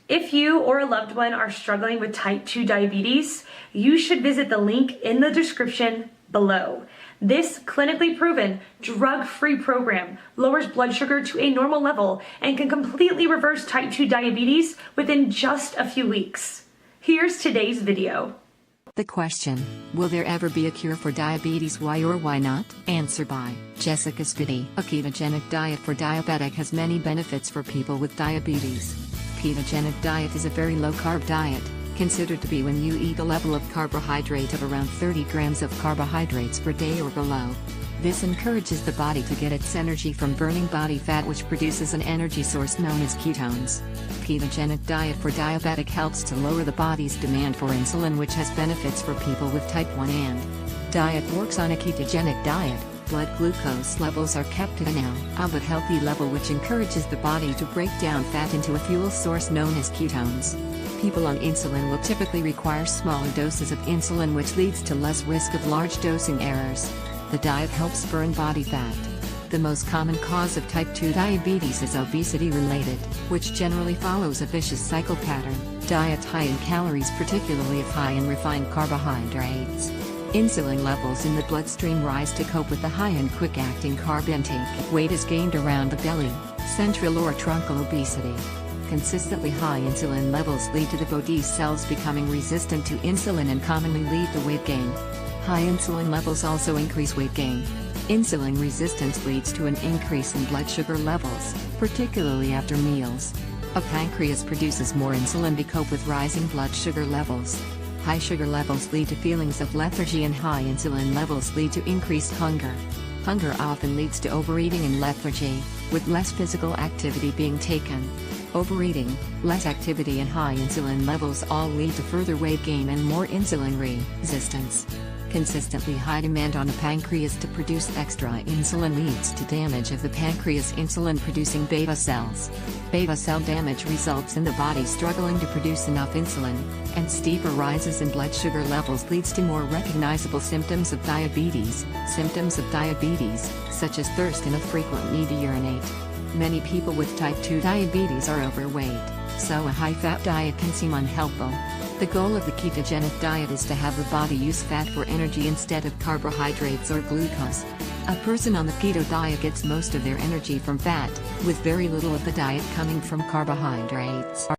If you or a loved one are struggling with type 2 diabetes, you should visit the link in the description below. This clinically proven, drug-free program lowers blood sugar to a normal level and can completely reverse type 2 diabetes within just a few weeks. Here's today's video. The question, will there ever be a cure for diabetes? Why or why not? Answer by Jessica Spitty. A ketogenic diet for diabetic has many benefits for people with diabetes. Ketogenic diet is a very low-carb diet, considered to be when you eat a level of carbohydrate of around 30 grams of carbohydrates per day or below. This encourages the body to get its energy from burning body fat, which produces an energy source known as ketones. Ketogenic diet for diabetic helps to lower the body's demand for insulin, which has benefits for people with type 1 and diet. Works on a ketogenic diet. Blood glucose levels are kept at an but healthy level, which encourages the body to break down fat into a fuel source known as ketones. People on insulin will typically require smaller doses of insulin, which leads to less risk of large dosing errors. The diet helps burn body fat. The most common cause of type 2 diabetes is obesity related, which generally follows a vicious cycle pattern. Diets high in calories, particularly if high in refined carbohydrates. Insulin levels in the bloodstream rise to cope with the high and quick-acting carb intake. Weight is gained around the belly, central or truncal obesity. Consistently high insulin levels lead to the body cells becoming resistant to insulin and commonly lead to weight gain. High insulin levels also increase weight gain. Insulin resistance leads to an increase in blood sugar levels, particularly after meals. A pancreas produces more insulin to cope with rising blood sugar levels. High sugar levels lead to feelings of lethargy, and high insulin levels lead to increased hunger. Hunger often leads to overeating and lethargy, with less physical activity being taken. Overeating, less activity and high insulin levels all lead to further weight gain and more insulin resistance. Consistently high demand on the pancreas to produce extra insulin leads to damage of the pancreas insulin-producing beta cells. Beta cell damage results in the body struggling to produce enough insulin, and steeper rises in blood sugar levels leads to more recognizable symptoms of diabetes. Symptoms of diabetes, such as thirst and a frequent need to urinate. Many people with type 2 diabetes are overweight, so a high-fat diet can seem unhelpful. The goal of the ketogenic diet is to have the body use fat for energy instead of carbohydrates or glucose. A person on the keto diet gets most of their energy from fat, with very little of the diet coming from carbohydrates.